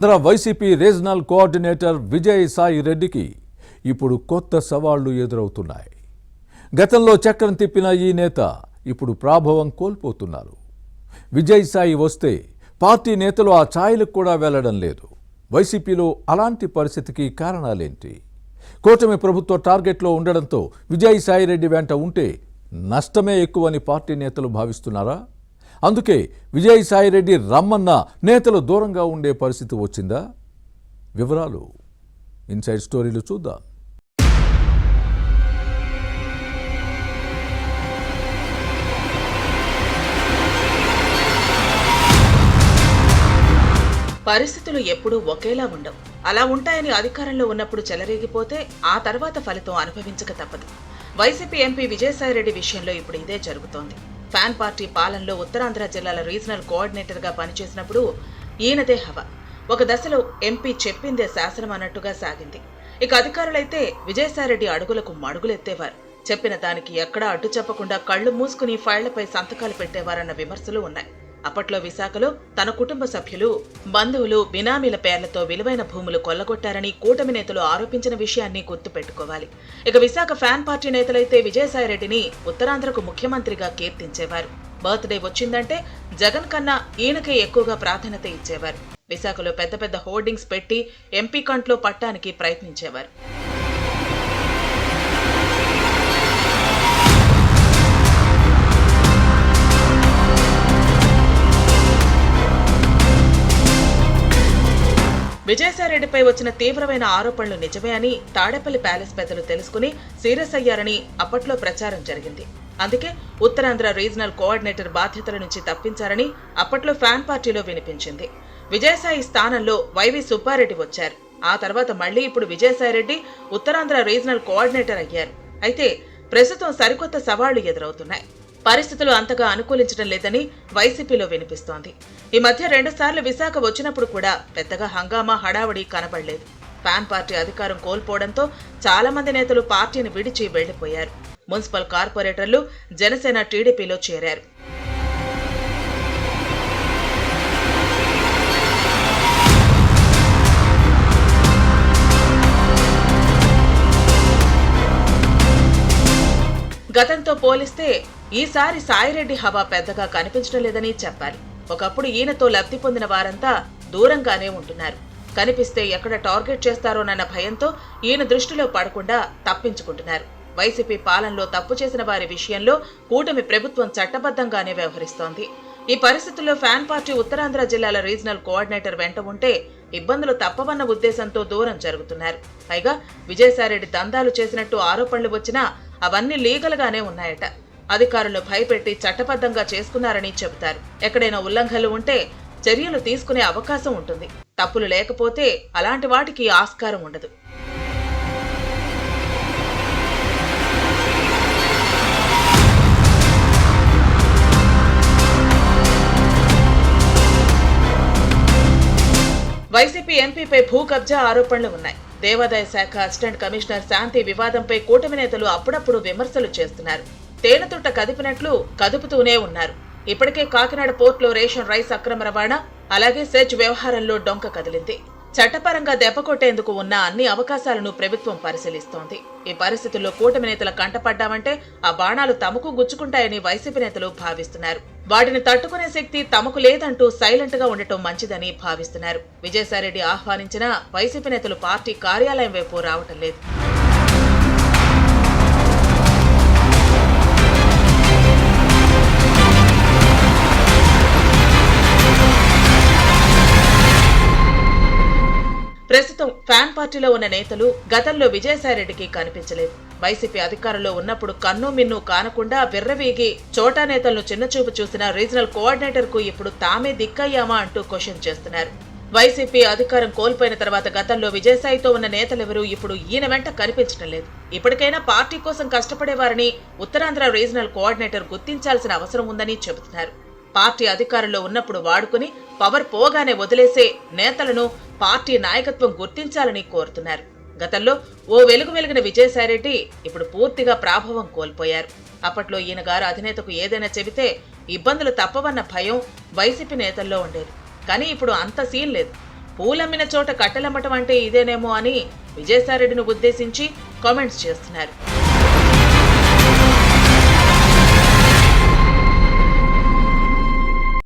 YCP regional coordinator Vijay Sai రెడ్డికి ఇప్పుడు కొత్త సవాళ్లు ఎదురవుతున్నాయి. గతంలో చక్రం తిప్పిన ఈ నేత ఇప్పుడు ప్రాభవం కోల్పోతున్నారు. విజయ్ సాయి వస్తే పార్టీ నేతలు ఆ ఛాయలకు కూడా వెళ్లడం లేదు. వైసీపీలో అలాంటి పరిస్థితికి కారణాలేంటి? కూటమి ప్రభుత్వ టార్గెట్లో ఉండడంతో విజయ్ సాయి రెడ్డి వెంట ఉంటే నష్టమే ఎక్కువని పార్టీ నేతలు భావిస్తున్నారా? అందుకే విజయ్ సాయి రెడ్డి రమ్మన్న నేతలు దూరంగా ఉండే పరిస్థితి వచ్చిందా? వివరాలు ఇన్సైడ్ స్టోరీలు చూద్దాం. పరిస్థితులు ఎప్పుడూ ఒకేలా ఉండవు. అలా ఉంటాయని అధికారంలో ఉన్నప్పుడు చెలరేగిపోతే ఆ తర్వాత ఫలితం అనుభవించక తప్పదు. వైసీపీ ఎంపీ విజయసాయిరెడ్డి విషయంలో ఇప్పుడు ఇదే జరుగుతోంది. ఫ్యాన్ పార్టీ పాలనలో ఉత్తరాంధ్ర జిల్లాల రీజనల్ కోఆర్డినేటర్ గా పనిచేసినప్పుడు ఈయనదే హవా. ఒక దశలో ఎంపీ చెప్పిందే శాసనం అన్నట్టుగా సాగింది. ఇక అధికారులైతే విజయసాయిరెడ్డి అడుగులకు మడుగులెత్తేవారు. చెప్పిన దానికి ఎక్కడా అడ్డు చెప్పకుండా కళ్లు మూసుకుని ఫైళ్లపై సంతకాలు పెట్టేవారన్న విమర్శలు ఉన్నాయి. అప్పట్లో విశాఖలో తన కుటుంబ సభ్యులు, బంధువులు, బినామీల పేర్లతో విలువైన భూములు కొల్లగొట్టారని కూటమి నేతలు ఆరోపించిన విషయాన్ని గుర్తుపెట్టుకోవాలి. ఇక విశాఖ ఫ్యాన్ పార్టీ నేతలైతే విజయసాయిరెడ్డిని ఉత్తరాంధ్రకు ముఖ్యమంత్రిగా కీర్తించేవారు. బర్త్డే వచ్చిందంటే జగన్ కన్నా ఈయనకే ఎక్కువగా ప్రాధాన్యత ఇచ్చేవారు. విశాఖలో పెద్ద పెద్ద హోర్డింగ్స్ పెట్టి ఎంపీ కంట్లో పట్టానికి ప్రయత్నించేవారు. విజయసాయిరెడ్డిపై వచ్చిన తీవ్రమైన ఆరోపణలు నిజమే అని తాడేపల్లి ప్యాలెస్ పెద్దలు తెలుసుకుని సీరియస్ అయ్యారని అప్పట్లో ప్రచారం జరిగింది. అందుకే ఉత్తరాంధ్ర రీజనల్ కోఆర్డినేటర్ బాధ్యతల నుంచి తప్పించారని అప్పట్లో ఫ్యాన్ పార్టీలో వినిపించింది. విజయసాయి స్థానంలో వైవి సుబ్బారెడ్డి వచ్చారు. ఆ తర్వాత మళ్లీ ఇప్పుడు విజయసాయిరెడ్డి ఉత్తరాంధ్ర రీజనల్ కోఆర్డినేటర్ అయ్యారు. అయితే ప్రస్తుతం సరికొత్త సవాళ్లు ఎదురవుతున్నాయి. పరిస్థితులు అంతగా అనుకూలించడం లేదని వైసీపీలో వినిపిస్తోంది. ఈ మధ్య 2 సార్లు విశాఖ వచ్చినప్పుడు కూడా పెద్దగా హంగామా హడావడి కనబడలేదు. ఫ్యాన్ పార్టీ అధికారం కోల్పోవడంతో చాలా మంది నేతలు పార్టీని విడిచి వెళ్లిపోయారు. మున్సిపల్ కార్పొరేటర్లు జనసేన, టీడీపీలో చేరారు. గతంతో పోలిస్తే ఈసారి సాయిరెడ్డి హవా పెద్దగా కనిపించడం లేదని చెప్పాలి. ఒకప్పుడు ఈయనతో లబ్ధి పొందిన వారంతా దూరంగానే ఉంటున్నారు. కనిపిస్తే ఎక్కడ టార్గెట్ చేస్తారోనన్న భయంతో ఈయన దృష్టిలో పడకుండా తప్పించుకుంటున్నారు. వైసీపీ పాలనలో తప్పు చేసిన వారి విషయంలో కూటమి ప్రభుత్వం చట్టబద్ధంగానే వ్యవహరిస్తోంది. ఈ పరిస్థితుల్లో ఫ్యాన్ పార్టీ ఉత్తరాంధ్ర జిల్లాల రీజనల్ కోఆర్డినేటర్ వెంట ఉంటే ఇబ్బందులు తప్పవన్న ఉద్దేశంతో దూరం జరుగుతున్నారు. పైగా విజయసాయిరెడ్డి దందాలు చేసినట్టు ఆరోపణలు వచ్చినా అవన్నీ లీగల్ గానే ఉన్నాయట. అధికారులు భయపెట్టి చట్టబద్ధంగా చేసుకున్నారని చెబుతారు. ఎక్కడైనా ఉల్లంఘనలు ఉంటే చర్యలు తీసుకునే అవకాశం ఉంటుంది. తప్పులు లేకపోతే అలాంటి వాటికి ఆస్కారం ఉండదు. వైసీపీ ఎంపీపై భూ కబ్జా ఆరోపణలు ఉన్నాయి. దేవాదాయ శాఖ అసిస్టెంట్ కమిషనర్ శాంతి వివాదంపై కూటమి నేతలు అప్పుడప్పుడు విమర్శలు చేస్తున్నారు. తేనెతుట్ట కదిపినట్లు కదుపుతూనే ఉన్నారు. ఇప్పటికే కాకినాడ పోర్టులో రేషన్ రైస్ అక్రమ రవాణా, అలాగే సెర్చ్ వ్యవహారంలో డొంక కదిలింది. చట్టపరంగా దెబ్బకొట్టేందుకు ఉన్న అన్ని అవకాశాలను ప్రభుత్వం పరిశీలిస్తోంది. ఈ పరిస్థితుల్లో కూటమి నేతల కంటపడ్డామంటే ఆ బాణాలు తమకు గుచ్చుకుంటాయని వైసీపీ నేతలు భావిస్తున్నారు. వాటిని తట్టుకునే శక్తి తమకు లేదంటూ సైలెంట్ గా ఉండటం మంచిదని భావిస్తున్నారు. విజయసాయిరెడ్డి ఆహ్వానించినా వైసీపీ నేతలు పార్టీ కార్యాలయం వైపు రావటం లేదు. ప్రస్తుతం ఫ్యాన్ పార్టీలో ఉన్న నేతలు గతంలో విజయసాయిరెడ్డికి కనిపించలేదు. వైసీపీ అధికారంలో ఉన్నప్పుడు కన్ను మిన్ను కానకుండా విర్రవీగి చోటా నేతలను చిన్నచూపు చూసిన రీజనల్ కోఆర్డినేటర్ కు ఇప్పుడు తామే దిక్కయ్యామా అంటూ క్వశ్చన్ చేస్తున్నారు. వైసీపీ అధికారం కోల్పోయిన తర్వాత గతంలో విజయసాయితో ఉన్న నేతలెవరూ ఇప్పుడు ఈయన వెంట కనిపించడం లేదు. ఇప్పటికైనా పార్టీ కోసం కష్టపడేవారని ఉత్తరాంధ్ర రీజనల్ కోఆర్డినేటర్ గుర్తించాల్సిన అవసరం ఉందని చెబుతున్నారు. పార్టీ అధికారంలో ఉన్నప్పుడు వాడుకుని పవర్ పోగానే వదిలేసే నేతలను పార్టీ నాయకత్వం గుర్తించాలని కోరుతున్నారు. గతంలో ఓ వెలుగిన విజయసాయిరెడ్డి ఇప్పుడు పూర్తిగా ప్రాభవం కోల్పోయారు. అప్పట్లో ఈయన గారు అధినేతకు ఏదైనా చెబితే ఇబ్బందులు తప్పవన్న భయం వైసీపీ నేతల్లో ఉండేది. కానీ ఇప్పుడు అంత సీన్ లేదు. పూలమ్మిన చోట కట్టెలమ్మటం అంటే ఇదేనేమో అని విజయసాయిరెడ్డిని ఉద్దేశించి కామెంట్స్ చేస్తున్నారు.